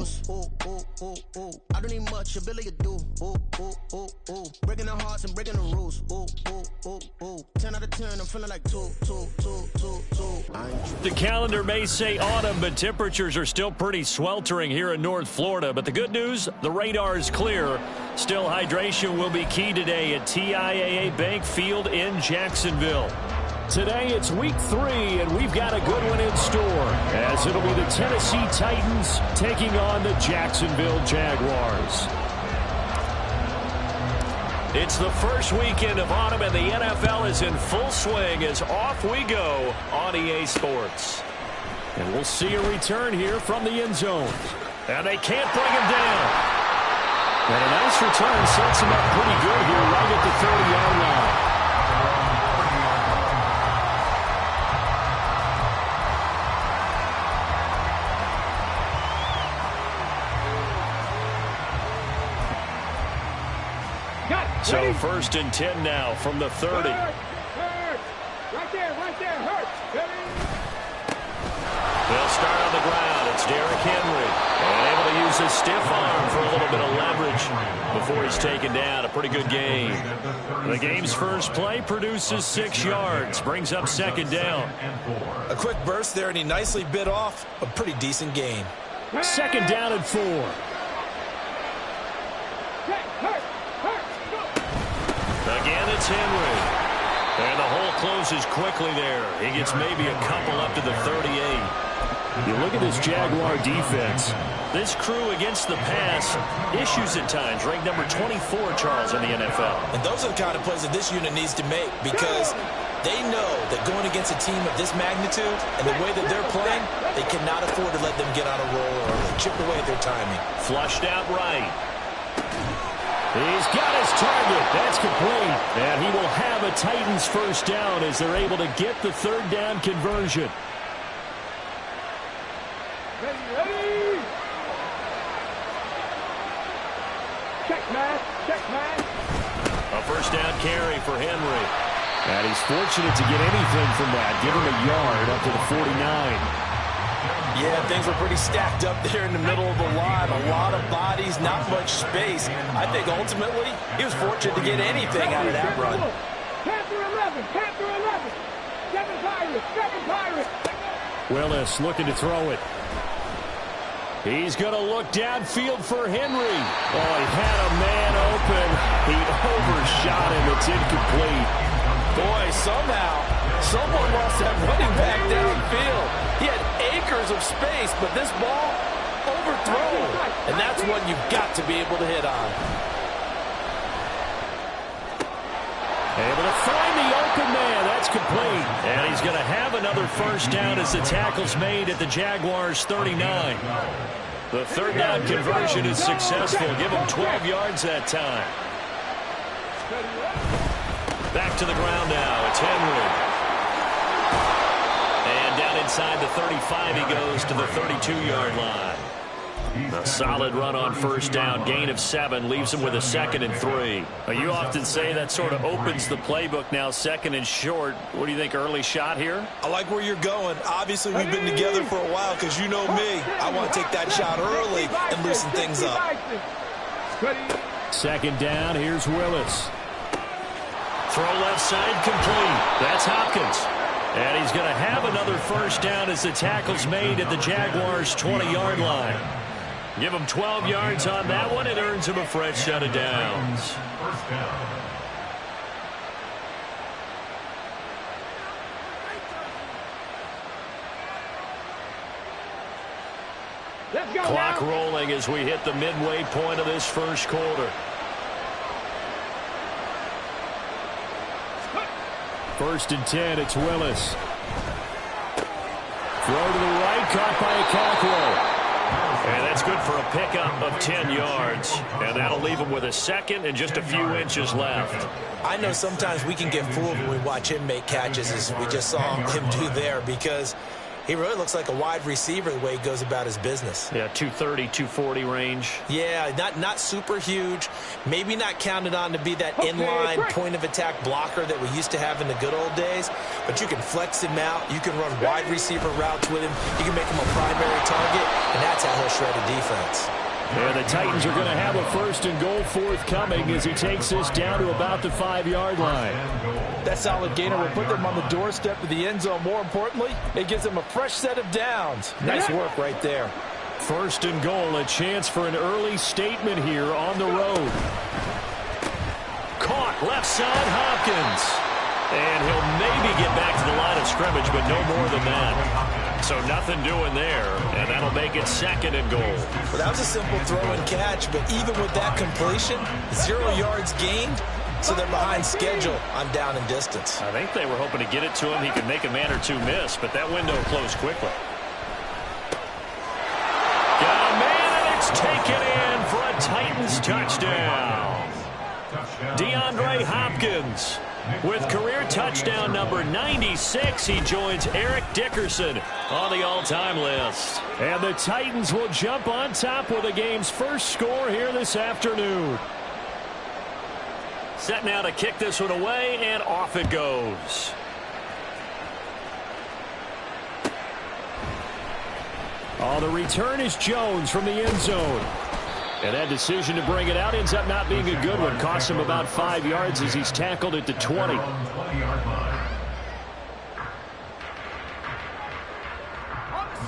rules. Ooh, ooh, ooh, ooh. I don't need much, ability to do. Ooh, ooh, ooh, ooh. Breaking the hearts and breaking the rules. Ooh, ooh, ooh, ooh. 10 out of 10, I'm feeling like 2. The calendar may say autumn, but temperatures are still pretty sweltering here in North Florida. But the good news, the radar is clear. Still, hydration will be key today at TIAA Bank Field in Jacksonville. Today, it's week 3, and we've got a good one in store, as it'll be the Tennessee Titans taking on the Jacksonville Jaguars. It's the first weekend of autumn, and the NFL is in full swing as off we go on EA Sports. And we'll see a return here from the end zone. And they can't bring him down. And a nice return sets him up pretty good here right at the 30-yard line. So first and 10 now from the 30. Hurt. Right there, hurt. They'll start on the ground. It's Derrick Henry. And able to use his stiff arm for a little bit of leverage before he's taken down. A pretty good game. The game's first play produces 6 yards. Brings up second down. A quick burst there, and he nicely bit off a pretty decent gain. Second down and 4. Again, it's Henry. And the hole closes quickly there. He gets maybe a couple up to the 38. You look at this Jaguar defense. This crew against the pass, issues at times. Ranked number 24, Charles, in the NFL. And those are the kind of plays that this unit needs to make, because they know that going against a team of this magnitude and the way that they're playing, they cannot afford to let them get on a roll or chip away at their timing. Flushed out right. He's got his target. That's complete. And he will have a Titans first down as they're able to get the third down conversion. Ready. Check, man. A first down carry for Henry. And he's fortunate to get anything from that. Give him a yard up to the 49. Yeah, things were pretty stacked up there in the middle of the line. A lot of bodies, not much space. I think ultimately he was fortunate to get anything out of that run. Panther 11. 7 Pirates. Willis looking to throw it. He's going to look downfield for Henry. Oh, he had a man open. He overshot him. It's incomplete. Boy, somehow, someone lost that running back downfield. He had acres of space, but this ball overthrown. And that's one you've got to be able to hit on. Able to find the open man. That's complete. And he's going to have another first down as the tackle's made at the Jaguars' 39. The third down conversion is successful. Give him 12 yards that time. Back to the ground now. It's Henry. And down inside the 35 he goes to the 32-yard line. A solid run on first down. Gain of 7 leaves him with a 2nd and 3. You often say that sort of opens the playbook now, 2nd and short. What do you think, early shot here? I like where you're going. Obviously, we've been together for a while because you know me. I want to take that shot early and loosen things up. 2nd down, here's Willis. Throw left side complete. That's Hopkins. And he's going to have another first down as the tackle's made at the Jaguars' 20-yard line. Give him 12 yards on that one. It earns him a fresh set of downs. Clock rolling as we hit the midway point of this first quarter. First and 10, it's Willis. Throw to the right, caught by Okakwo. And that's good for a pickup of 10 yards. And that'll leave him with a 2nd and just a few inches left. I know sometimes we can get fooled when we watch him make catches, as we just saw him do there, because he really looks like a wide receiver the way he goes about his business. Yeah, 230, 240 range. Yeah, not super huge. Maybe not counted on to be that inline point-of-attack blocker that we used to have in the good old days. But you can flex him out. You can run wide receiver routes with him. You can make him a primary target, and that's how he'll shredded defense. And the Titans are going to have a 1st and goal forthcoming as he takes this down to about the 5-yard line. That solid gainer will put them on the doorstep of the end zone. More importantly, it gives them a fresh set of downs. Nice work right there. 1st and goal, a chance for an early statement here on the road. Caught left side, Hopkins. And he'll maybe get back to the line of scrimmage, but no more than that. So nothing doing there, and that'll make it 2nd and goal. Well, that was a simple throw and catch, but even with that completion, 0 yards gained, so they're behind schedule on down and distance. I think they were hoping to get it to him. He could make a man or two miss, but that window closed quickly. Got a man, and it's taken in for a Titans touchdown. DeAndre Hopkins with career touchdown number 96. He joins Eric Dickerson on the all-time list. And the Titans will jump on top with the game's first score here this afternoon. Set now to kick this one away, and off it goes. Oh, the return is Jones from the end zone. And that decision to bring it out ends up not being a good one. Costs him about 5 yards as he's tackled at the 20.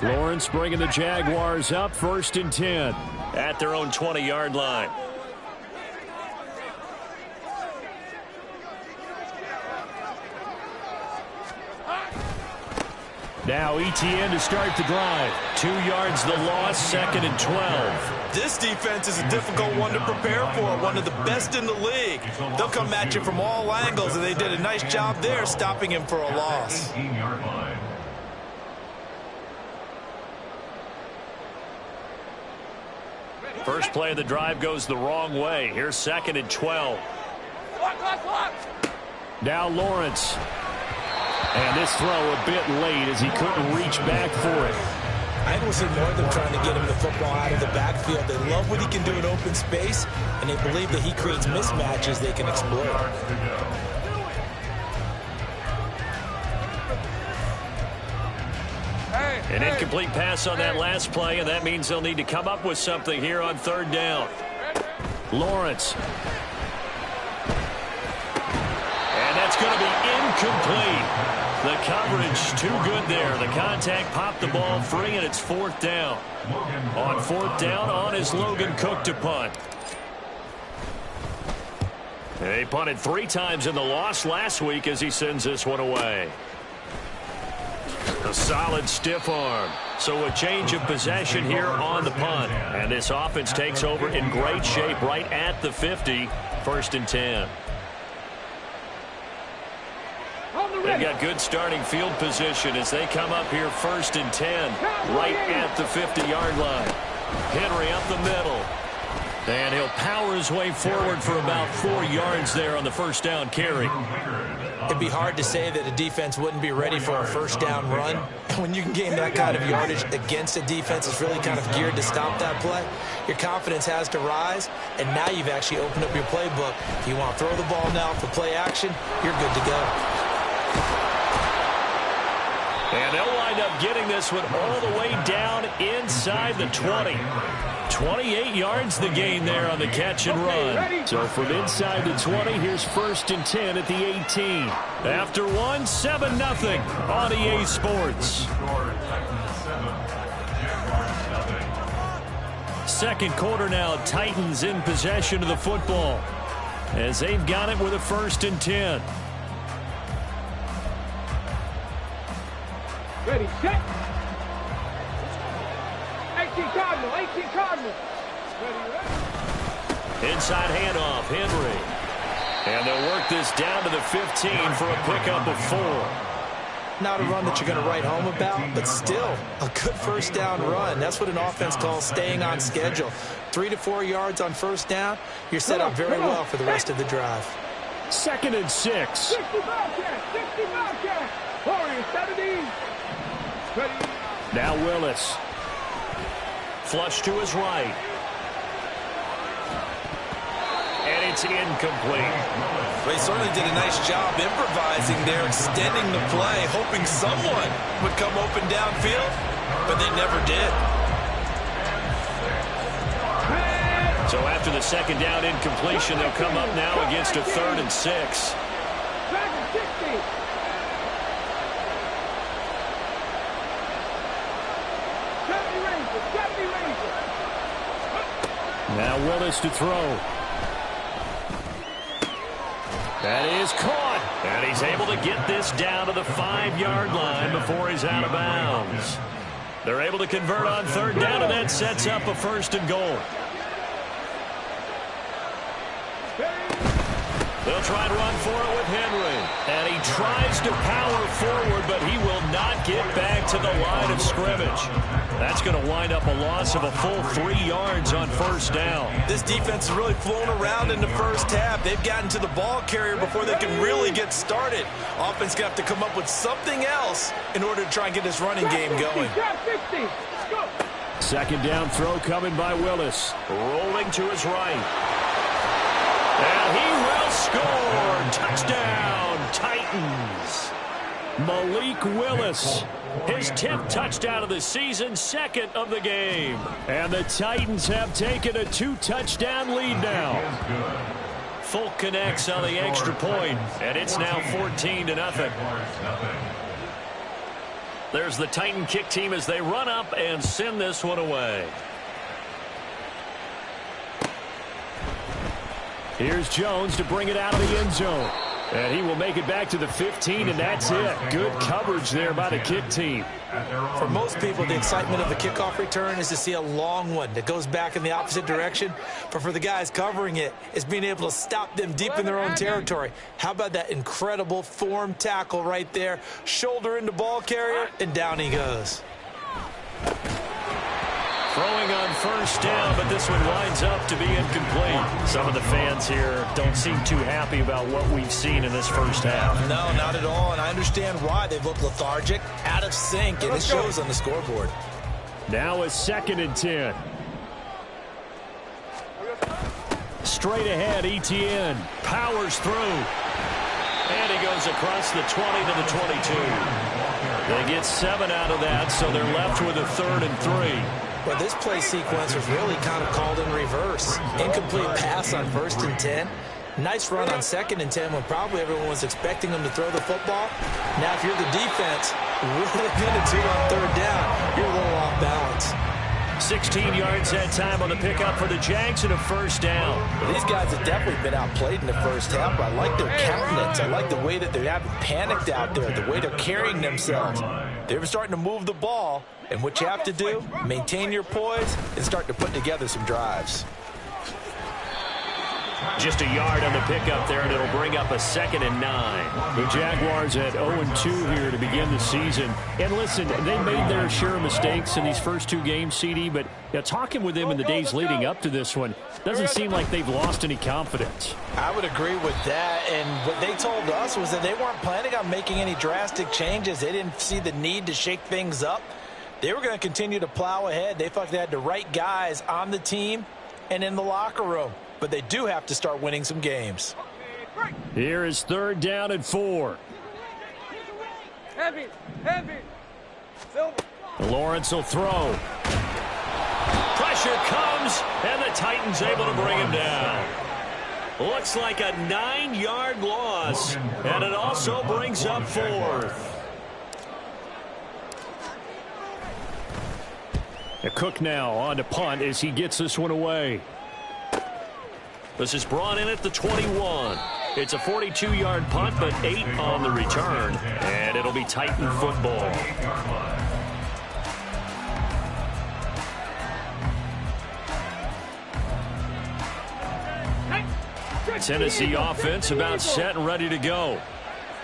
Lawrence bringing the Jaguars up 1st and 10 at their own 20-yard line. Now ETN to start the drive. 2 yards the loss, 2nd and 12. This defense is a difficult one to prepare for, one of the best in the league. They'll come at you from all angles, and they did a nice job there stopping him for a loss. First play of the drive goes the wrong way. Here's 2nd and 12. Now Lawrence. And this throw a bit late as he couldn't reach back for it. I will see more of them trying to get him the football out of the backfield. They love what he can do in open space, and they believe that he creates mismatches they can exploit. An incomplete pass on that last play, and that means they'll need to come up with something here on 3rd down. Lawrence. And that's going to be incomplete. The coverage too good there. The contact popped the ball free, and it's 4th down. On 4th down, on is Logan Cook to punt. They punted 3 times in the loss last week as he sends this one away. A solid stiff arm. So a change of possession here on the punt. And this offense takes over in great shape right at the 50. 1st and 10. They've got good starting field position as they come up here 1st and 10 right at the 50-yard line. Henry up the middle. And he'll power his way forward for about 4 yards there on the 1st down carry. It'd be hard to say that a defense wouldn't be ready for a 1st down run. When you can gain that kind of yardage against a defense that's really kind of geared to stop that play, your confidence has to rise, and now you've actually opened up your playbook. If you want to throw the ball now for play action, you're good to go. And they'll wind up getting this one all the way down inside the 20. 28 yards the gain there on the catch and run. So from inside the 20, here's 1st and 10 at the 18. After one, 7-0 on EA Sports. 2nd quarter now, Titans in possession of the football as they've got it with a 1st and 10. Ready, set. 18 Cardinal, 18 Cardinal. Ready. Inside handoff, Henry. And they'll work this down to the 15 for a pickup of 4. Not a run that you're going to write home about, but still a good 1st down run. That's what an offense calls staying on schedule. 3 to 4 yards on 1st down. You're set up very well for the rest of the drive. 2nd and 6. 60 Bobcat. Warriors 17. Ready. Now Willis. Flush to his right. And it's incomplete. They certainly did a nice job improvising there, extending the play, hoping someone would come open downfield, but they never did. after the second down incompletion. They'll come up now against a 3rd and 6. Now Willis to throw. That is caught. And he's able to get this down to the 5-yard line before he's out of bounds. They're able to convert on 3rd down, and that sets up a 1st and goal. They'll try and run for it with Henry. And he tries to power forward, but he will not get back to the line of scrimmage. That's going to wind up a loss of a full 3 yards on 1st down. This defense has really flown around in the first half. They've gotten to the ball carrier before they can really get started. Offense going to have to come up with something else in order to try and get this running game going. 2nd down throw coming by Willis. Rolling to his right. And he will score. Touchdown, Titans. Malik Willis, his 10th touchdown of the season, 2nd of the game. And the Titans have taken a 2-touchdown lead now. Folk connects on the extra point, and it's now 14-0. There's the Titan kick team as they run up and send this one away. Here's Jones to bring it out of the end zone. And he will make it back to the 15, and that's it. Good coverage there by the kick team. For most people, the excitement of the kickoff return is to see a long one that goes back in the opposite direction. But for the guys covering it, it's being able to stop them deep in their own territory. How about that incredible form tackle right there? Shoulder into ball carrier, and down he goes. Throwing on 1st down, but this one winds up to be incomplete. Some of the fans here don't seem too happy about what we've seen in this first half. No, not at all, and I understand why. They've looked lethargic, out of sync, and it shows on the scoreboard. Now a 2nd and 10. Straight ahead, Etienne powers through. And he goes across the 20 to the 22. They get 7 out of that, so they're left with a 3rd and 3. Well, this play sequence was really kind of called in reverse. Incomplete pass on 1st and 10. Nice run on 2nd and 10 when probably everyone was expecting them to throw the football. Now, if you're the defense, really minute 2 on 3rd down, you're a little off balance. 16 yards that time on the pickup for the Jags and a 1st down. Well, these guys have definitely been outplayed in the first half, but I like their countenance. I like the way that they haven't panicked out there, the way they're carrying themselves. They're starting to move the ball, and what you have to do, maintain your poise and start to put together some drives. Just a yard on the pickup there, and it'll bring up a 2nd and 9. The Jaguars at 0-2 here to begin the season. And listen, they made their share of mistakes in these first 2 games, CD, but talking with them in the days leading up to this one, doesn't seem like they've lost any confidence. I would agree with that, and what they told us was that they weren't planning on making any drastic changes. They didn't see the need to shake things up. They were going to continue to plow ahead. They felt they had the right guys on the team and in the locker room. But they do have to start winning some games. Here is 3rd down and 4. Heavy. Lawrence will throw. Pressure comes, and the Titans able to bring him down. Looks like a 9-yard loss, and it also brings up 4th. Cook now on to punt as he gets this one away. This is brought in at the 21. It's a 42-yard punt, but 8 on the return. And it'll be Titan football. Tennessee offense about set and ready to go.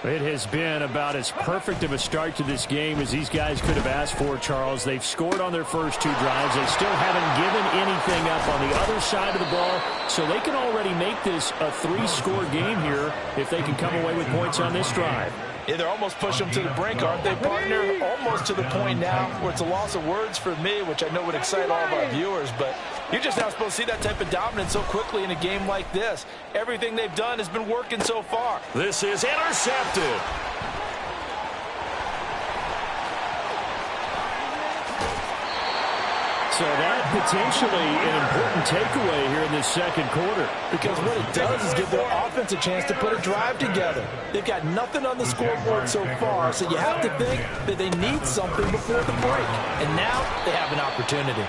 It has been about as perfect of a start to this game as these guys could have asked for, Charles. They've scored on their first 2 drives. They still haven't given anything up on the other side of the ball, so they can already make this a 3-score game here if they can come away with points on this drive. Yeah, they're almost pushing them to the brink, aren't they, partner? Almost to the point now where it's a loss of words for me, which I know would excite all of our viewers, but you're just not supposed to see that type of dominance so quickly in a game like this. Everything they've done has been working so far. This is intercepted. So that potentially an important takeaway here in this second quarter. Because what it does is give their offense a chance to put a drive together. They've got nothing on the scoreboard so far, so you have to think that they need something before the break. And now they have an opportunity.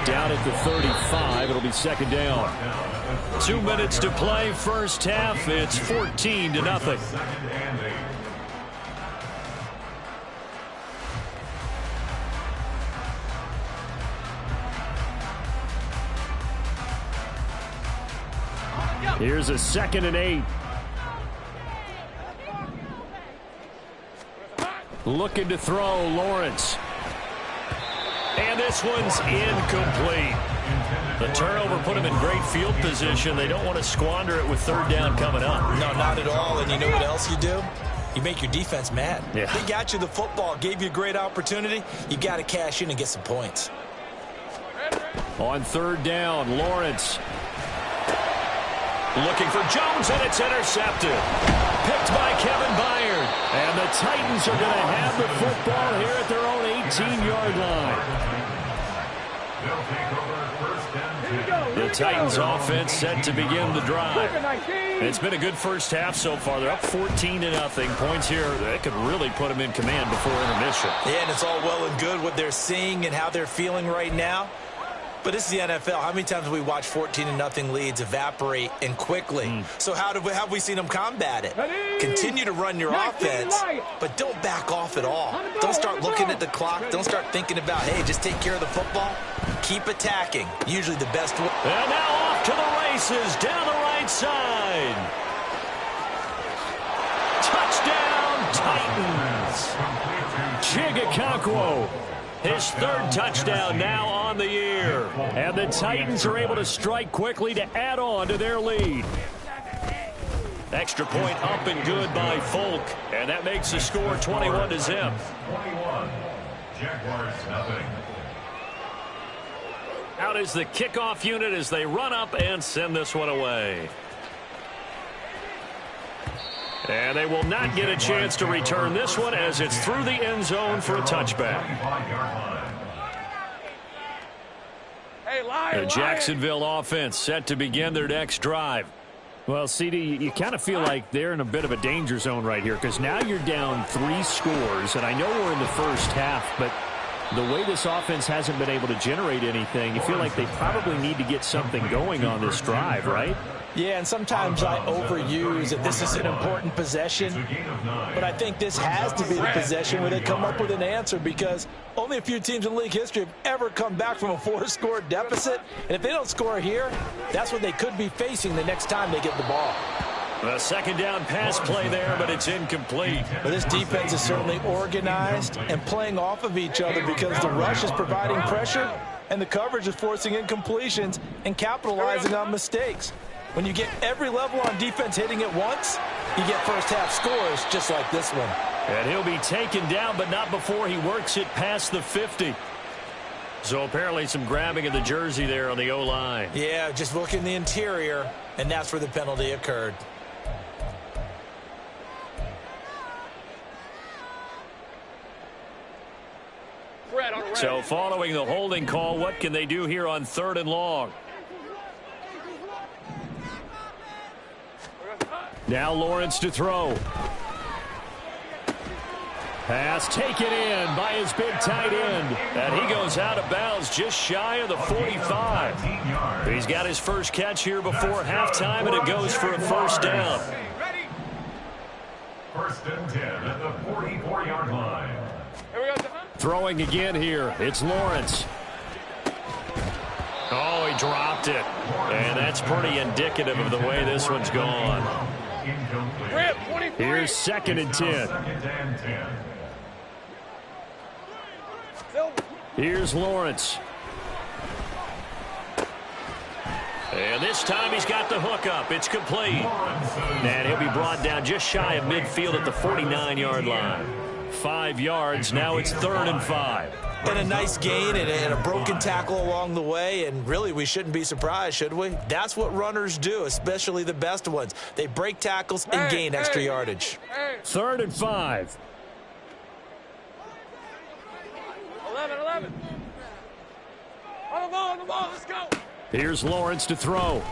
Down at the 35, it'll be second down. 2 minutes to play first half. It's 14-0. Here's a 2nd and 8. Looking to throw, Lawrence. And this one's incomplete. The turnover put him in great field position. They don't want to squander it with third down coming up. No, not at all. And you know what else you do? You make your defense mad. Yeah. They got you the football, gave you a great opportunity. You got to cash in and get some points. On third down, Lawrence. Looking for Jones, and it's intercepted. Picked by Kevin Byard. And the Titans are going to have the football here at their own 18-yard line. The Titans offense set to begin the drive. It's been a good first half so far. They're up 14-0. Points here that could really put them in command before intermission. Yeah, and it's all well and good what they're seeing and how they're feeling right now. But this is the NFL. How many times have we watched 14-0 leads evaporate and quickly? So how have we seen them combat it? Continue to run your offense, but don't back off at all. Don't start looking at the clock. Don't start thinking about, hey, just take care of the football. Keep attacking. Usually the best way. And now off to the races down the right side. Touchdown, Titans. Chigakakwo. His third touchdown now on the year. And the Titans are able to strike quickly to add on to their lead. Extra point up and good by Folk. And that makes the score 21-0. 21. Jaguars nothing. Out is the kickoff unit as they run up and send this one away. And they will not get a chance to return this one as it's through the end zone for a touchback. The Jacksonville offense set to begin their next drive. Well, CD, you kind of feel like they're in a bit of a danger zone right here because now you're down 3 scores, and I know we're in the first half, but the way this offense hasn't been able to generate anything, you feel like they probably need to get something going on this drive, right? Yeah, and sometimes I overuse that this is an important possession, but I think this has to be the possession where they come up with an answer because only a few teams in league history have ever come back from a 4-score deficit, and if they don't score here, that's what they could be facing the next time they get the ball. A second down pass play there, but it's incomplete. But this defense is certainly organized and playing off of each other because the rush is providing pressure and the coverage is forcing incompletions and capitalizing on mistakes. When you get every level on defense hitting at once, you get first half scores just like this one. And he'll be taken down, but not before he works it past the 50. So apparently some grabbing of the jersey there on the O-line. Yeah, just look in the interior, and that's where the penalty occurred. So following the holding call, what can they do here on 3rd and long? Now Lawrence to throw. Pass taken in by his big tight end. And he goes out of bounds just shy of the 45. He's got his first catch here before halftime, and it goes for a first down. First and 10 at the 44-yard line. Throwing again here. It's Lawrence. Oh, he dropped it. And that's pretty indicative of the way this one's gone. Here's 2nd and 10. Here's Lawrence. And this time he's got the hook up. It's complete. And he'll be brought down just shy of midfield at the 49-yard line. 5 yards. Now it's 3rd and 5. And a nice gain and a broken tackle along the way, and really we shouldn't be surprised, should we? That's what runners do, especially the best ones. They break tackles and gain extra yardage. 3rd and 5. 11. the ball, let's go. Here's Lawrence to throw.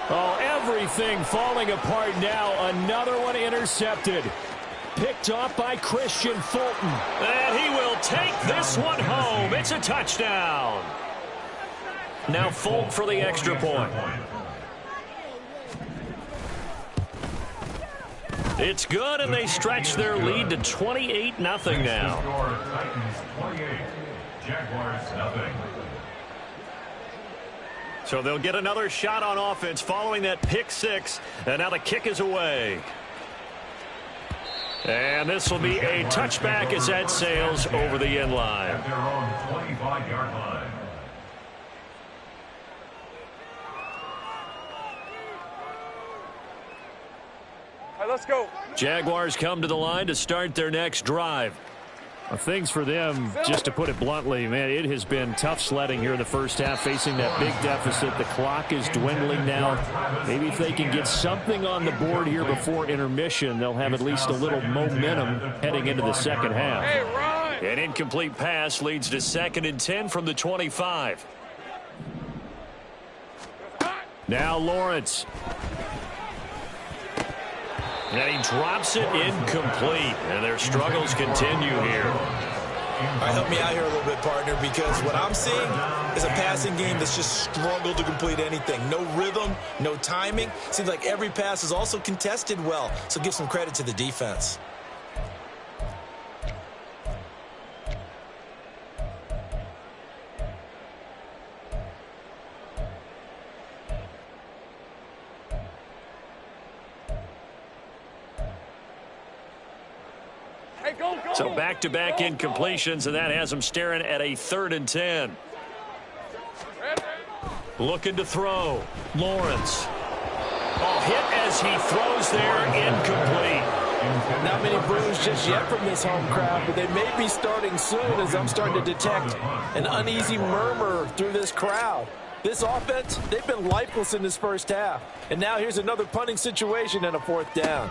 Oh, everything falling apart now. Another one intercepted. Picked off by Christian Fulton. And he will take this one home. It's a touchdown. Now Fulton for the extra point. It's good, and they stretch their lead to 28-0 now. Titans 28, Jaguars nothing. So they'll get another shot on offense following that pick six, and now the kick is away. And this will be a touchback as that sails over the end line. At their own 25-yard line. All right, let's go. Jaguars come to the line to start their next drive. Things for them, just to put it bluntly, man, it has been tough sledding here in the first half, facing that big deficit. The clock is dwindling now. Maybe if they can get something on the board here before intermission, they'll have at least a little momentum heading into the second half. Hey, run. An incomplete pass leads to 2nd and 10 from the 25. Now Lawrence. And he drops it incomplete. And their struggles continue here. All right, help me out here a little bit, partner, because what I'm seeing is a passing game that's just struggled to complete anything. No rhythm, no timing. Seems like every pass is also contested well, so give some credit to the defense. So back-to-back incompletions, and that has them staring at a 3rd and 10. Looking to throw. Lawrence. Oh, hit as he throws there, incomplete. Not many boos just yet from this home crowd, but they may be starting soon as I'm starting to detect an uneasy murmur through this crowd. This offense, they've been lifeless in this first half. And now here's another punting situation and a 4th down.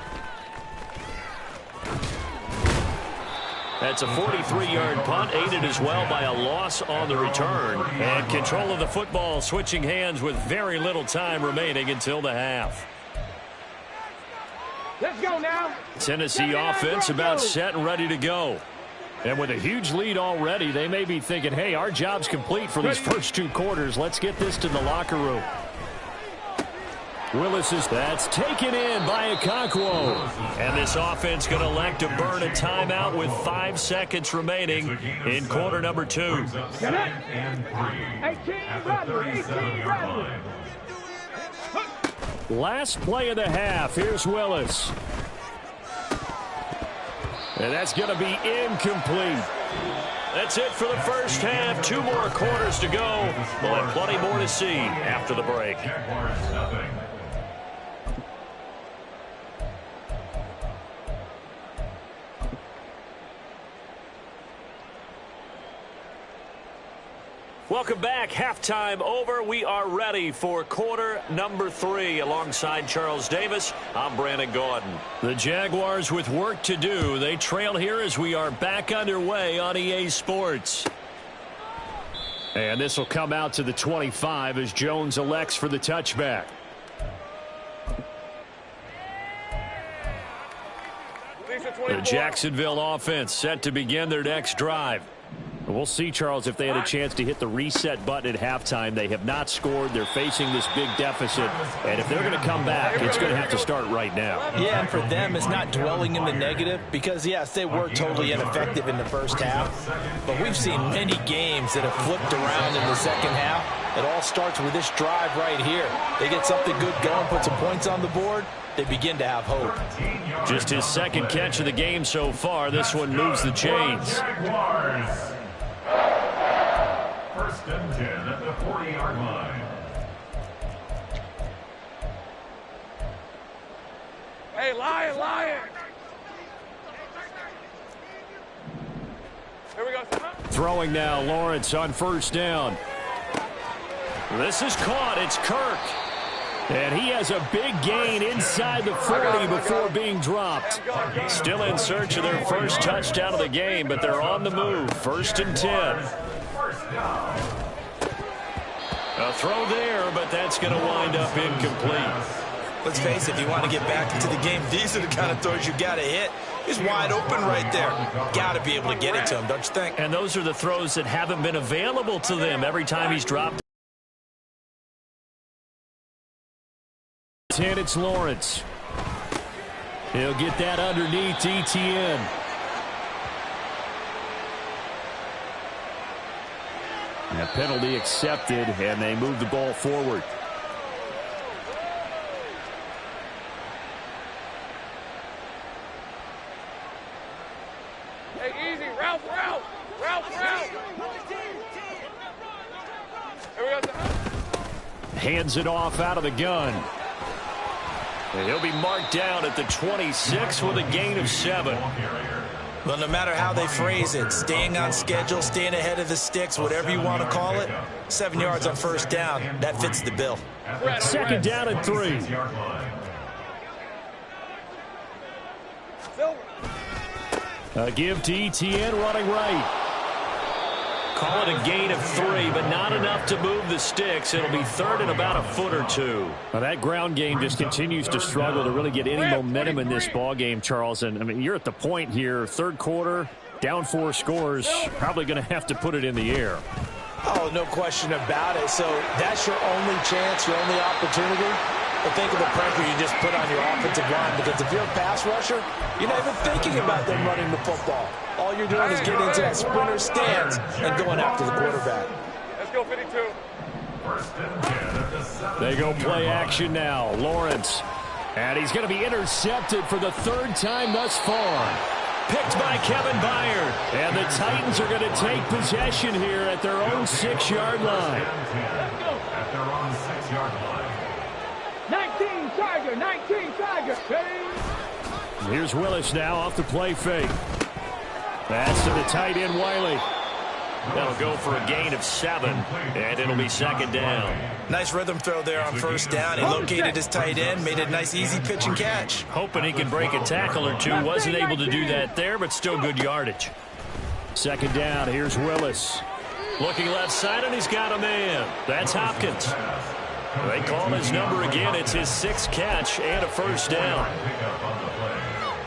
That's a 43-yard punt, aided as well by a loss on the return. And control of the football switching hands with very little time remaining until the half. Let's go now. Tennessee offense about set and ready to go. And with a huge lead already, they may be thinking, hey, our job's complete for these first 2 quarters. Let's get this to the locker room. Willis is that's taken in by Okonkwo. And this offense going to elect to burn a timeout with 5 seconds remaining in quarter number 2. 18 run. Last play of the half. Here's Willis. And that's going to be incomplete. That's it for the first half. 2 more quarters to go. We'll have plenty more to see after the break. Jaguars nothing. Welcome back. Halftime over. We are ready for quarter number 3. Alongside Charles Davis, I'm Brandon Gaudin. The Jaguars with work to do. They trail here as we are back underway on EA Sports. And this will come out to the 25 as Jones elects for the touchback. The Jacksonville offense set to begin their next drive. We'll see, Charles, if they had a chance to hit the reset button at halftime. They have not scored. They're facing this big deficit. And if they're going to come back, it's going to have to start right now. Yeah, and for them, it's not dwelling in the negative because, yes, they were totally ineffective in the first half. But we've seen many games that have flipped around in the second half. It all starts with this drive right here. They get something good going, put some points on the board. They begin to have hope. Just his 2nd catch of the game so far. This one moves the chains. Jaguars. 1st and 10 at the 40-yard line. Hey, Lion. Here we go. Throwing now, Lawrence on 1st down. This is caught. It's Kirk. And he has a big gain inside the 40 before being dropped. Still in search of their first touchdown of the game, but they're on the move. 1st and 10. A throw there, but that's going to wind up incomplete. Let's face it, if you want to get back into the game, these are the kind of throws you got to hit. He's wide open right there. Got to be able to get it to him, don't you think? And those are the throws that haven't been available to them every time he's dropped. 10, it's Lawrence. He'll get that underneath ETN. And a penalty accepted, and they move the ball forward. Hey, easy. Route. Here we go. Hands it off out of the gun. And he'll be marked down at the 26 with a gain of 7. Well, no matter how they phrase it, staying on schedule, staying ahead of the sticks, whatever you want to call it, 7 yards on first down, that fits the bill. Second down and 3. A give to ETN running right. Call it a gain of 3, but not enough to move the sticks. It'll be third and about a foot or 2. Well, that ground game just continues to struggle to really get any momentum in this ball game, Charles. And I mean, you're at the point here, third quarter, down 4 scores, probably going to have to put it in the air. Oh, no question about it. So that's your only chance, your only opportunity. But think of the pressure you just put on your offensive line, because if you're a pass rusher, you're not even thinking about them running the football. All you're doing is getting into that sprinter stance and going after the quarterback. Let's go 52. They go play action now. Lawrence. And he's going to be intercepted for the 3rd time thus far. Picked by Kevin Byard. And the Titans are going to take possession here at their own 6-yard line. At their own 6-yard line. 19 Tiger. Here's Willis now off the play fake. That's to the tight end, Wiley. That'll go for a gain of 7, and it'll be second down. Nice rhythm throw there on first down. He located his tight end, made a nice easy pitch and catch. Hoping he can break a tackle or two. Wasn't able to do that there, but still good yardage. Second down, here's Willis. Looking left side, and he's got a man. That's Hopkins. They call his number again. It's his 6th catch and a first down.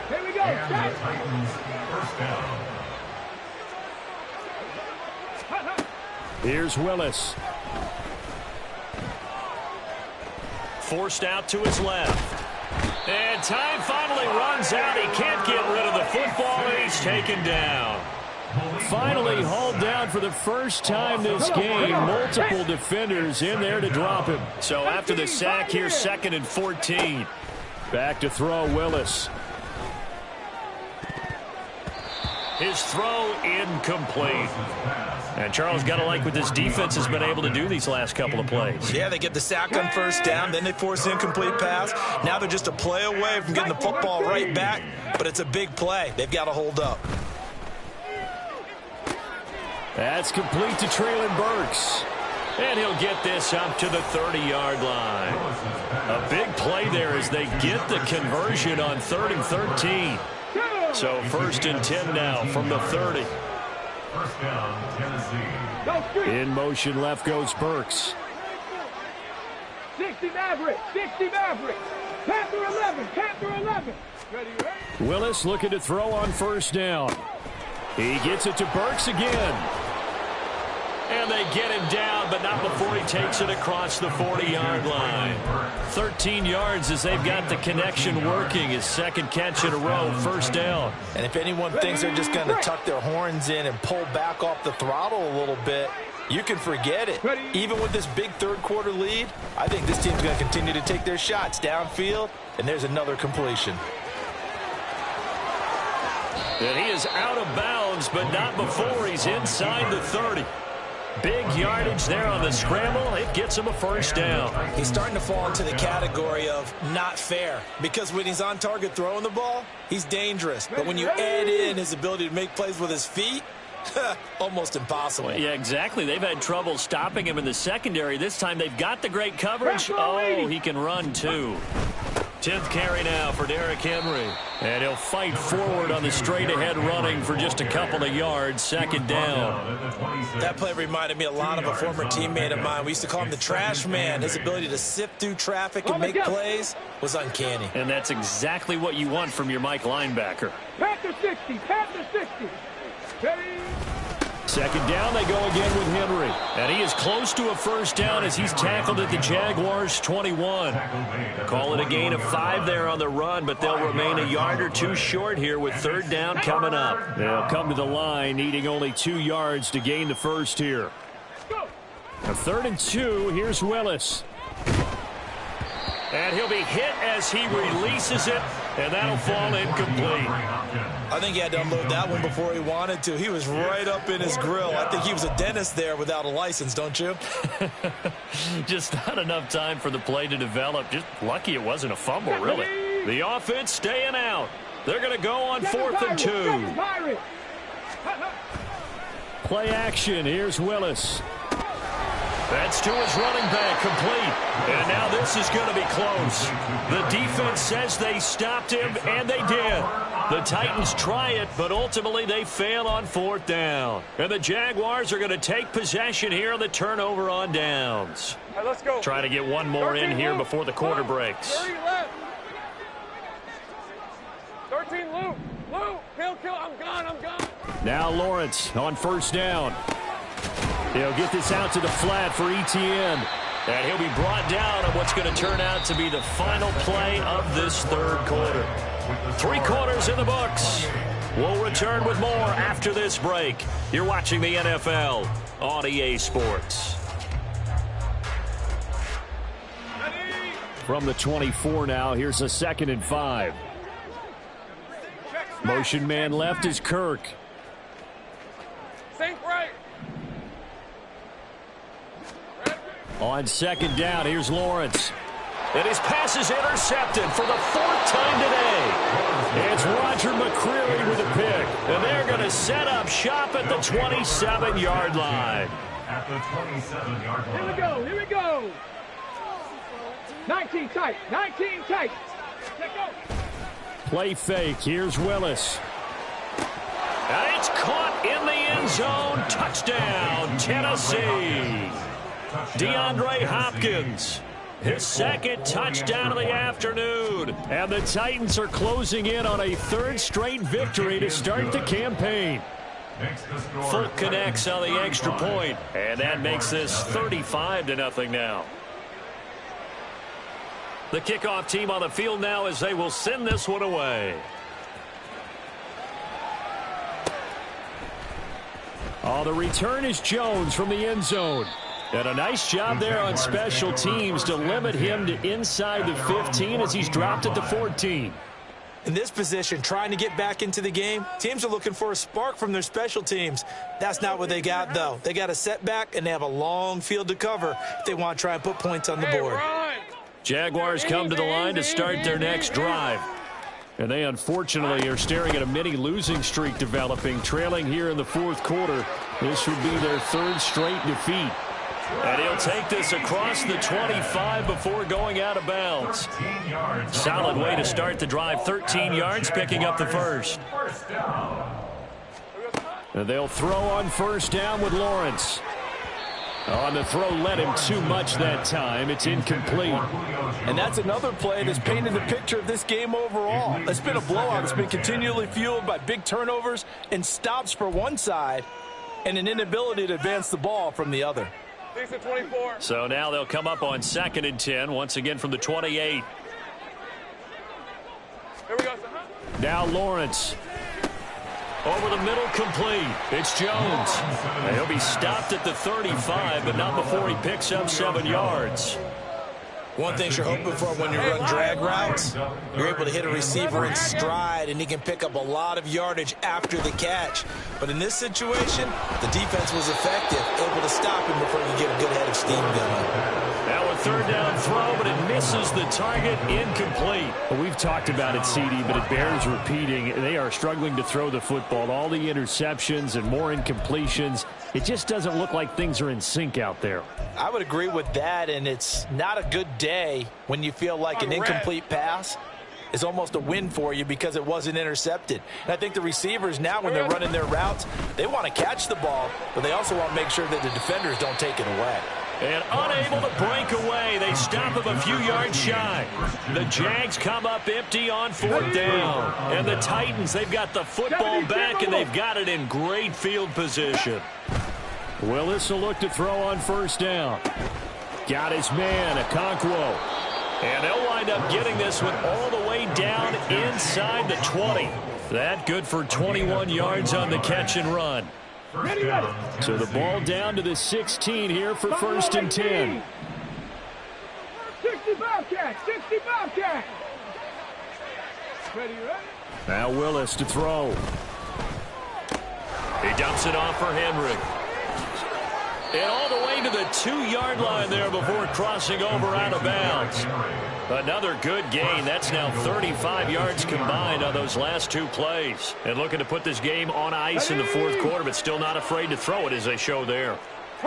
Here we go. Here's Willis. Forced out to his left. And time finally runs out. He can't get rid of the football, and he's taken down. Finally hauled down for the first time this game. Multiple defenders in there to drop him. So after the sack, here's 2nd and 14. Back to throw, Willis. His throw incomplete. And Charles, got to like what this defense has been able to do these last couple of plays. Yeah, they get the sack on first down, then they force an incomplete pass. Now they're just a play away from getting the football right back, but it's a big play. They've got to hold up. That's complete to Traylon Burks. And he'll get this up to the 30-yard line. A big play there as they get the conversion on 3rd and 13. So 1st and 10 now from the 30. First down, Tennessee. In motion left goes Burks. 60 Maverick. Panther 11. Ready? Willis looking to throw on first down. He gets it to Burks again. And they get him down, but not before he takes it across the 40-yard line. 13 yards as they've got the connection working. His 2nd catch in a row, first down. And if anyone thinks they're just going to tuck their horns in and pull back off the throttle a little bit, you can forget it. Even with this big third quarter lead, I think this team's going to continue to take their shots downfield, and there's another completion. And he is out of bounds, but not before he's inside the 30. Big yardage there on the scramble. It gets him a first down. He's starting to fall into the category of not fair, because when he's on target throwing the ball, he's dangerous. But when you add in his ability to make plays with his feet, almost impossible. Yeah, exactly. They've had trouble stopping him in the secondary. This time they've got the great coverage. Oh, he can run too. 10th carry now for Derrick Henry. And he'll fight forward on the straight-ahead running for just a couple of yards. Second down. That play reminded me a lot of a former teammate of mine. We used to call him the trash man. His ability to sift through traffic and make plays was uncanny. And that's exactly what you want from your Mike linebacker. Panther 60, Panther 60. Ready? Second down, they go again with Henry. And he is close to a first down as he's tackled at the Jaguars' 21. Call it a gain of 5 there on the run, but they'll remain a yard or two short here with third down coming up. They'll come to the line needing only 2 yards to gain the first here. A 3rd and 2, here's Willis. And he'll be hit as he releases it, and that'll fall incomplete. I think he had to unload that one before he wanted to. He was right up in his grill. I think he was a dentist there without a license, don't you? Just not enough time for the play to develop. Just lucky it wasn't a fumble, really. The offense staying out. They're going to go on 4th and 2. Play action. Here's Willis. That's to his running back, complete. And now this is going to be close. The defense says they stopped him, and they did. The Titans try it, but ultimately they fail on 4th down. And the Jaguars are going to take possession here on the turnover on downs. Right, let's go. Try to get one more in here before the quarter breaks. 30 left. 13 Luke. Luke, kill. I'm gone. Now Lawrence on first down. He'll get this out to the flat for Etienne. And he'll be brought down on what's going to turn out to be the final play of this third quarter. 3 quarters in the books. We'll return with more after this break. You're watching the NFL on EA Sports. From the 24 now, here's a 2nd and 5. Motion man left is Kirk. Sink right. On 2nd down, here's Lawrence. And his pass is intercepted for the 4th time today. It's Roger McCreary with a pick. And they're going to set up shop at the 27-yard line. At the 27-yard line. Here we go. 19 tight. Let go. Play fake. Here's Willis. And it's caught in the end zone. Touchdown, Tennessee. DeAndre Hopkins, his 2nd touchdown of the afternoon. And the Titans are closing in on a 3rd straight victory to start the campaign. Fulk connects on the extra point, and that makes this 35-0 now. The kickoff team on the field now as they will send this one away. Oh, the return is Jones from the end zone. And a nice job there on special teams to limit him to inside the 15 as he's dropped at the 14. In this position, trying to get back into the game, teams are looking for a spark from their special teams. That's not what they got, though. They got a setback, and they have a long field to cover if they want to try and put points on the board. Jaguars come to the line to start their next drive. And they unfortunately are staring at a mini losing streak developing, trailing here in the 4th quarter. This would be their 3rd straight defeat. And he'll take this across the 25 before going out of bounds. Solid way to start the drive. 13 yards, picking up the first. And they'll throw on 1st down with Lawrence. On the throw, led him too much that time. It's incomplete. And that's another play that's painted the picture of this game overall. It's been a blowout. It's been continually fueled by big turnovers and stops for one side and an inability to advance the ball from the other. So now they'll come up on 2nd and 10, once again from the 28. Here we go. Now Lawrence. Over the middle, complete. It's Jones. And he'll be stopped at the 35, but not before he picks up 7 yards. One thing you're hoping for when you run drag routes, you're able to hit a receiver in stride, and he can pick up a lot of yardage after the catch. But in this situation, the defense was effective, able to stop him before he could get a good head of steam going. Now a 3rd down throw, but it misses the target, incomplete. Well, we've talked about it, CD, but it bears repeating. They are struggling to throw the football. All the interceptions and more incompletions. It just doesn't look like things are in sync out there. I would agree with that, and it's not a good day when you feel like an incomplete pass is almost a win for you because it wasn't intercepted. And I think the receivers now, when they're running their routes, they want to catch the ball, but they also want to make sure that the defenders don't take it away. And unable to break away, they stop him a few yards shy. The Jags come up empty on 4th down. And the Titans, they've got the football back, and they've got it in great field position. Willis will look to throw on 1st down. Got his man, Okonkwo. And they'll wind up getting this one all the way down inside the 20. That good for 21 yards on the catch and run. So the ball down to the 16 here for 1st and 10. 65 catch, 65 catch. Ready? Now Willis to throw. He dumps it off for Henry. And all the way to the 2-yard line there before crossing over out of bounds. Another good gain. That's now 35 yards combined on those last 2 plays. And looking to put this game on ice in the 4th quarter, but still not afraid to throw it as they show there.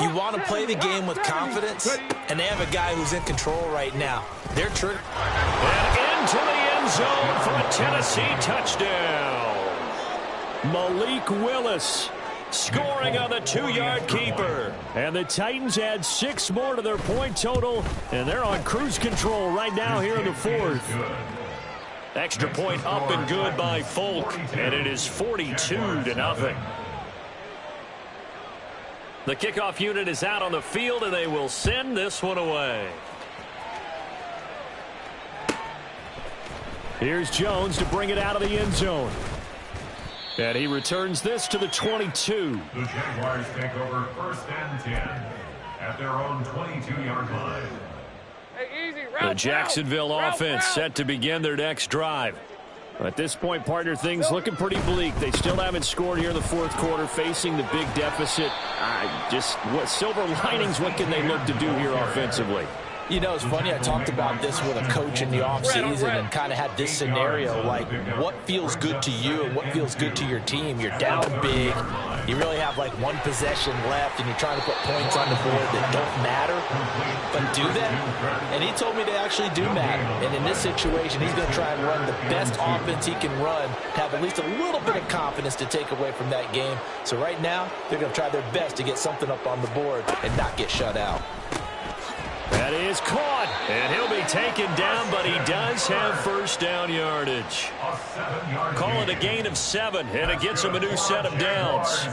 You want to play the game with confidence, and they have a guy who's in control right now. They're true. And into the end zone for a Tennessee touchdown. Malik Willis scoring on the 2-yard keeper. And the Titans add 6 more to their point total, and they're on cruise control right now here in the 4th. Extra point up and good by Folk, and it is 42-0. The kickoff unit is out on the field, and they will send this one away. Here's Jones to bring it out of the end zone. And he returns this to the 22. The Jaguars take over 1st and 10 at their own 22-yard line. Hey, easy, The Jacksonville offense set to begin their next drive. At this point, partner, things looking pretty bleak. They still haven't scored here in the 4th quarter, facing the big deficit. What silver linings, what can they look to do here offensively? You know, it's funny, I talked about this with a coach in the offseason and kind of had this scenario, like what feels good to you and what feels good to your team. You're down big. You really have like 1 possession left, and you're trying to put points on the board that don't matter. But do they? And he told me they actually do matter. And in this situation, he's going to try and run the best offense he can run, have at least a little bit of confidence to take away from that game. So right now, they're going to try their best to get something up on the board and not get shut out. That is caught, and he'll be taken down, but he does have 1st down yardage. Call it a gain of 7, and it gets him a new set of downs.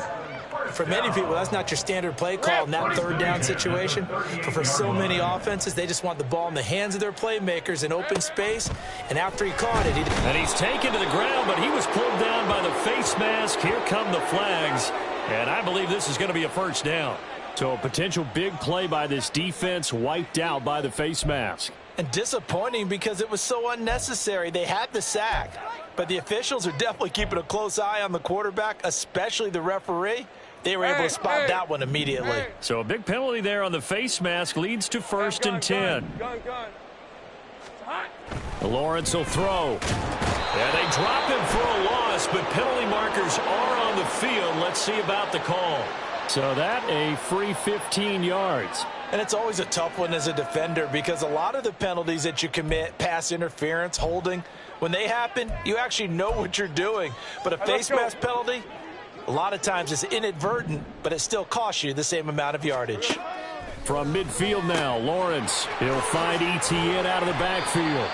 For many people, that's not your standard play call in that 3rd down situation. But for so many offenses, they just want the ball in the hands of their playmakers in open space. And after he caught it, and he's taken to the ground, but he was pulled down by the face mask. Here come the flags, and I believe this is going to be a 1st down. So a potential big play by this defense wiped out by the face mask. And disappointing because it was so unnecessary. They had the sack, but the officials are definitely keeping a close eye on the quarterback, especially the referee. They were able to spot that one immediately. So a big penalty there on the face mask leads to 1st and 10. Lawrence will throw. Yeah, they drop him for a loss, but penalty markers are on the field. Let's see about the call. So that a free 15 yards. And it's always a tough one as a defender because a lot of the penalties that you commit, pass interference, holding, when they happen, you actually know what you're doing. But a face mask penalty, a lot of times it's inadvertent, but it still costs you the same amount of yardage. From midfield now, Lawrence. He'll find Etienne out of the backfield.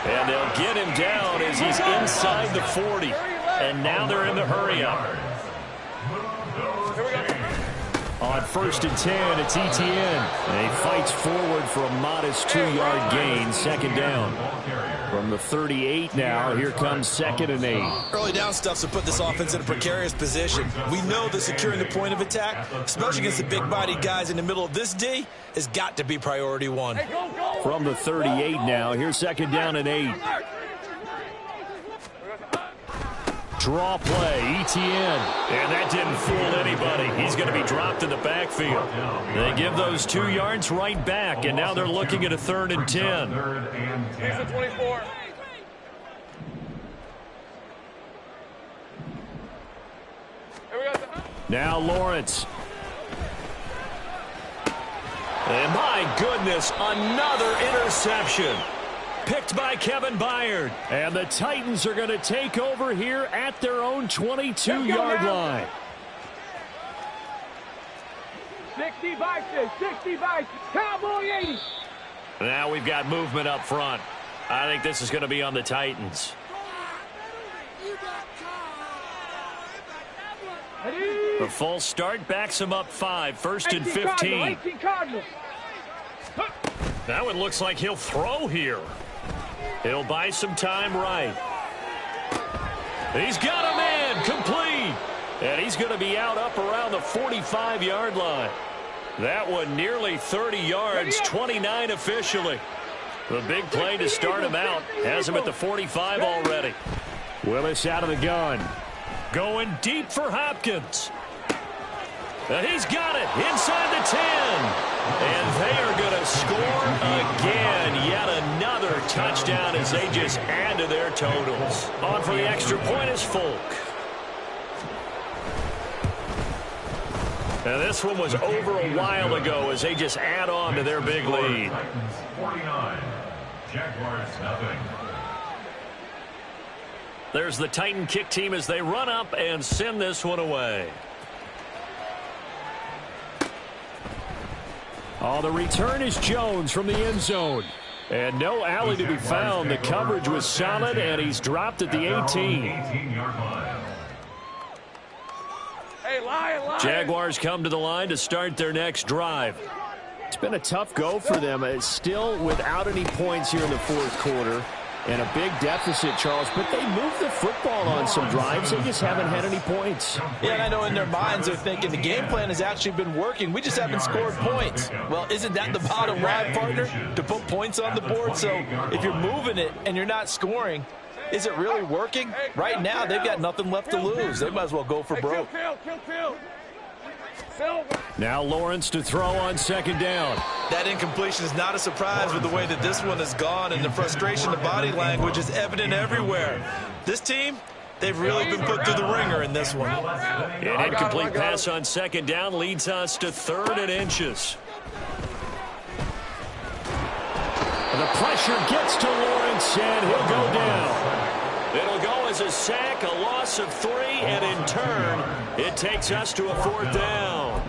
And they'll get him down as he's inside the 40. And now they're in the hurry-up. On 1st and 10, it's Etienne. And he fights forward for a modest 2-yard gain, 2nd down. From the 38 now, here comes 2nd and 8. Early down stuff's to put this offense in a precarious position. We know that securing the point of attack, especially against the big-bodied guys in the middle of this D, has got to be priority 1. From the 38 now, here's 2nd down and 8. Draw play, Etienne. And that didn't fool anybody. He's going to be dropped in the backfield. They give those 2 yards right back, and now they're looking at a 3rd and 10. Here's the 24. Now Lawrence. And my goodness, another interception. Picked by Kevin Byard. And the Titans are going to take over here at their own 22-yard line. 60 vices, 60 vices, Cowboy 80. Now we've got movement up front. I think this is going to be on the Titans. The full start backs him up 5, first and 15. That one looks like he'll throw here. He'll buy some time right. He's got a man complete. And he's going to be out up around the 45-yard line. That one nearly 30 yards, 29 officially. The big play to start him out has him at the 45 already. Willis out of the gun. Going deep for Hopkins. And he's got it inside the 10. And they are going to score again. Yet another touchdown as they just add to their totals. On for the extra point is Folk. And this one was over a while ago as they just add on to their big lead. 49. Jaguars nothing. There's the Titan kick team as they run up and send this one away. Oh, the return is Jones from the end zone. And no alley to be found. The coverage was solid, and he's dropped at the 18. Hey, lion. Jaguars come to the line to start their next drive. It's been a tough go for them. It's still without any points here in the fourth quarter. And a big deficit, Charles, but they moved the football on some drives. They just haven't had any points. Yeah, and I know in their minds they're thinking the game plan has actually been working. We just haven't scored points. Well, isn't that the bottom line, partner? To put points on the board? So if you're moving it and you're not scoring, is it really working? Right now, they've got nothing left to lose. They might as well go for broke. Kill. Now Lawrence to throw on second down. That incompletion is not a surprise with the way that this one has gone, and the frustration, the body language is evident everywhere. This team, they've really been put through the ringer in this one. An incomplete pass on second down leads us to 3rd and inches. The pressure gets to Lawrence, and he'll go down. It'll go as a sack, a loss of 3, and in turn, it takes us to a 4th down.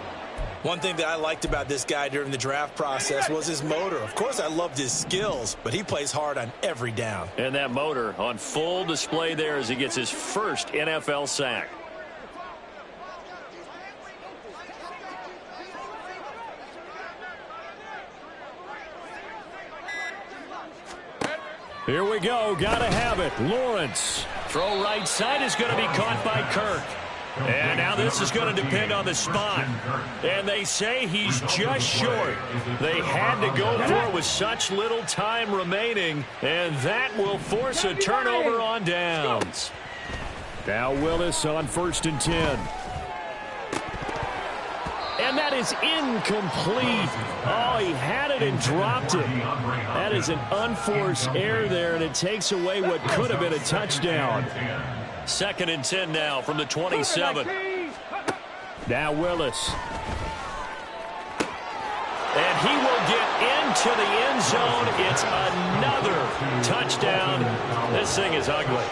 One thing that I liked about this guy during the draft process was his motor. Of course, I loved his skills, but he plays hard on every down. And that motor on full display there as he gets his first NFL sack. Here we go. Gotta have it. Lawrence. Throw right side is going to be caught by Kirk. And now this is going to depend on the spot. And they say he's just short. They had to go for it with such little time remaining. And that will force a turnover on downs. Now Willis on 1st and 10. And that is incomplete. Oh, he had it and dropped it. That is an unforced error there, and it takes away what could have been a touchdown. 2nd and 10 now from the 27. Now Willis. And he will get into the end zone. It's another touchdown. This thing is ugly.